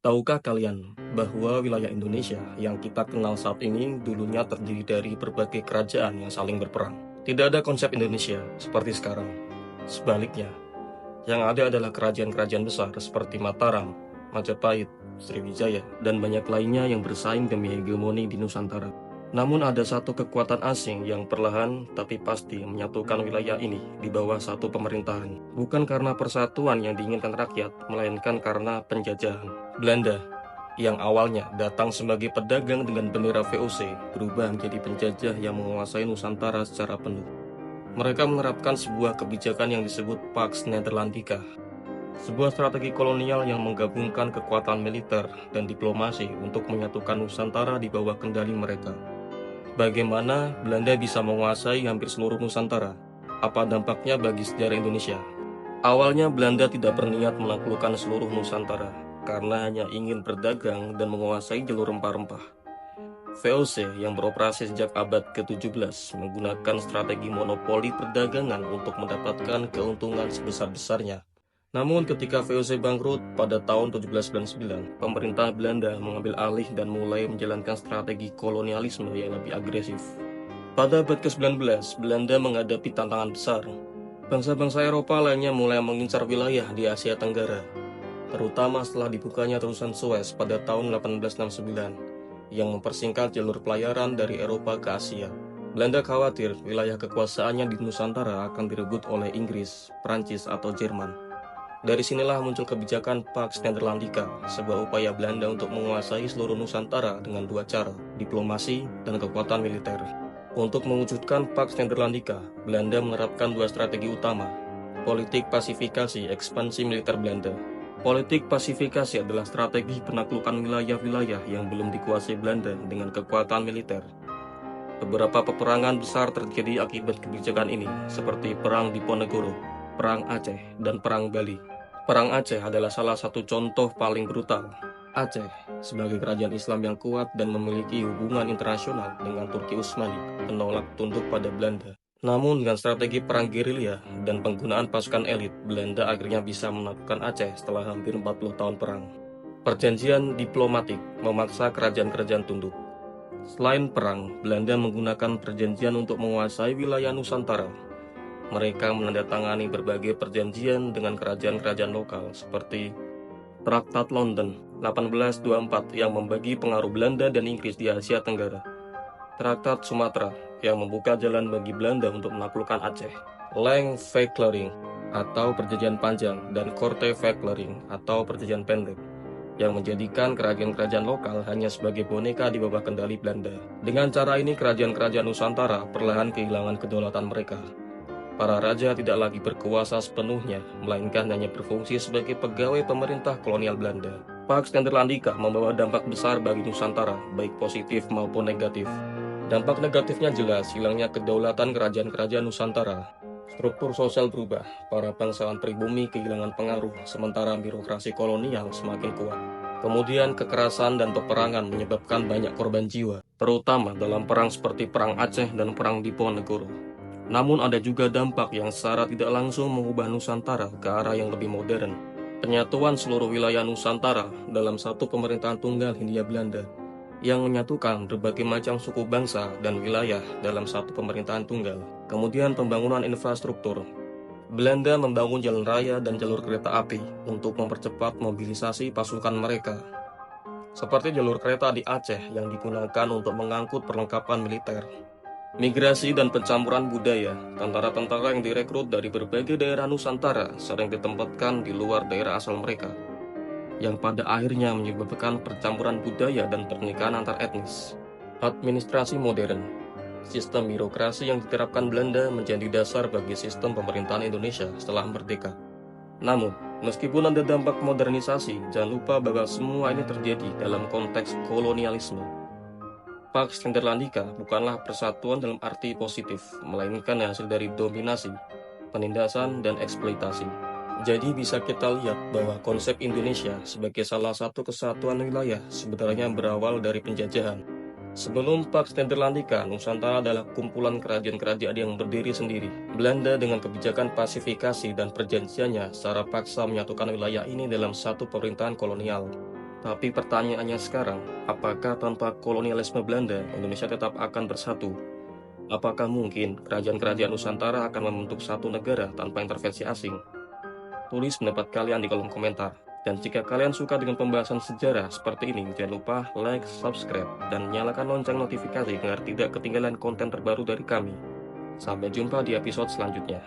Tahukah kalian bahwa wilayah Indonesia yang kita kenal saat ini dulunya terdiri dari berbagai kerajaan yang saling berperang? Tidak ada konsep Indonesia seperti sekarang. Sebaliknya, yang ada adalah kerajaan-kerajaan besar seperti Mataram, Majapahit, Sriwijaya, dan banyak lainnya yang bersaing demi hegemoni di Nusantara. Namun ada satu kekuatan asing yang perlahan tapi pasti menyatukan wilayah ini di bawah satu pemerintahan. Bukan karena persatuan yang diinginkan rakyat, melainkan karena penjajahan. Belanda, yang awalnya datang sebagai pedagang dengan bendera VOC, berubah menjadi penjajah yang menguasai Nusantara secara penuh. Mereka menerapkan sebuah kebijakan yang disebut Pax Nederlandica, sebuah strategi kolonial yang menggabungkan kekuatan militer dan diplomasi untuk menyatukan Nusantara di bawah kendali mereka. Bagaimana Belanda bisa menguasai hampir seluruh Nusantara? Apa dampaknya bagi sejarah Indonesia? Awalnya Belanda tidak berniat menaklukkan seluruh Nusantara, karena hanya ingin berdagang dan menguasai jalur rempah-rempah. VOC yang beroperasi sejak abad ke-17 menggunakan strategi monopoli perdagangan untuk mendapatkan keuntungan sebesar-besarnya. Namun ketika VOC bangkrut pada tahun 1799, pemerintah Belanda mengambil alih dan mulai menjalankan strategi kolonialisme yang lebih agresif. Pada abad ke-19, Belanda menghadapi tantangan besar. Bangsa-bangsa Eropa lainnya mulai mengincar wilayah di Asia Tenggara, terutama setelah dibukanya terusan Suez pada tahun 1869, yang mempersingkat jalur pelayaran dari Eropa ke Asia. Belanda khawatir wilayah kekuasaannya di Nusantara akan direbut oleh Inggris, Prancis, atau Jerman. Dari sinilah muncul kebijakan Pax Nederlandica, sebuah upaya Belanda untuk menguasai seluruh Nusantara dengan dua cara, diplomasi dan kekuatan militer. Untuk mewujudkan Pax Nederlandica, Belanda menerapkan dua strategi utama, politik pasifikasi ekspansi militer Belanda. Politik pasifikasi adalah strategi penaklukan wilayah-wilayah yang belum dikuasai Belanda dengan kekuatan militer. Beberapa peperangan besar terjadi akibat kebijakan ini, seperti Perang Diponegoro, Perang Aceh, dan Perang Bali. Perang Aceh adalah salah satu contoh paling brutal. Aceh, sebagai kerajaan Islam yang kuat dan memiliki hubungan internasional dengan Turki Utsmani, menolak tunduk pada Belanda. Namun dengan strategi perang gerilya dan penggunaan pasukan elit, Belanda akhirnya bisa menaklukkan Aceh setelah hampir 40 tahun perang. Perjanjian diplomatik memaksa kerajaan-kerajaan tunduk. Selain perang, Belanda menggunakan perjanjian untuk menguasai wilayah Nusantara. Mereka menandatangani berbagai perjanjian dengan kerajaan-kerajaan lokal seperti Traktat London 1824 yang membagi pengaruh Belanda dan Inggris di Asia Tenggara, Traktat Sumatera yang membuka jalan bagi Belanda untuk menaklukkan Aceh, Lengveklaring atau perjanjian panjang, dan Korteveklaring atau perjanjian pendek yang menjadikan kerajaan-kerajaan lokal hanya sebagai boneka di bawah kendali Belanda. Dengan cara ini kerajaan-kerajaan Nusantara perlahan kehilangan kedaulatan mereka. Para raja tidak lagi berkuasa sepenuhnya, melainkan hanya berfungsi sebagai pegawai pemerintah kolonial Belanda. Pax Nederlandica membawa dampak besar bagi Nusantara, baik positif maupun negatif. Dampak negatifnya jelas, hilangnya kedaulatan kerajaan-kerajaan Nusantara. Struktur sosial berubah, para bangsawan pribumi kehilangan pengaruh, sementara birokrasi kolonial semakin kuat. Kemudian kekerasan dan peperangan menyebabkan banyak korban jiwa, terutama dalam perang seperti Perang Aceh dan Perang Diponegoro. Namun ada juga dampak yang secara tidak langsung mengubah Nusantara ke arah yang lebih modern. Penyatuan seluruh wilayah Nusantara dalam satu pemerintahan tunggal Hindia Belanda yang menyatukan berbagai macam suku bangsa dan wilayah dalam satu pemerintahan tunggal. Kemudian pembangunan infrastruktur. Belanda membangun jalan raya dan jalur kereta api untuk mempercepat mobilisasi pasukan mereka. Seperti jalur kereta di Aceh yang digunakan untuk mengangkut perlengkapan militer. Migrasi dan pencampuran budaya, tentara-tentara yang direkrut dari berbagai daerah Nusantara sering ditempatkan di luar daerah asal mereka, yang pada akhirnya menyebabkan percampuran budaya dan pernikahan antar etnis. Administrasi modern. Sistem birokrasi yang diterapkan Belanda menjadi dasar bagi sistem pemerintahan Indonesia setelah merdeka. Namun, meskipun ada dampak modernisasi, jangan lupa bahwa semua ini terjadi dalam konteks kolonialisme. Pax Nederlandica bukanlah persatuan dalam arti positif, melainkan hasil dari dominasi, penindasan, dan eksploitasi. Jadi bisa kita lihat bahwa konsep Indonesia sebagai salah satu kesatuan wilayah sebenarnya berawal dari penjajahan. Sebelum Pax Nederlandica, Nusantara adalah kumpulan kerajaan-kerajaan yang berdiri sendiri. Belanda dengan kebijakan pasifikasi dan perjanjiannya secara paksa menyatukan wilayah ini dalam satu pemerintahan kolonial. Tapi pertanyaannya sekarang, apakah tanpa kolonialisme Belanda, Indonesia tetap akan bersatu? Apakah mungkin kerajaan-kerajaan Nusantara akan membentuk satu negara tanpa intervensi asing? Tulis pendapat kalian di kolom komentar. Dan jika kalian suka dengan pembahasan sejarah seperti ini, jangan lupa like, subscribe, dan nyalakan lonceng notifikasi agar tidak ketinggalan konten terbaru dari kami. Sampai jumpa di episode selanjutnya.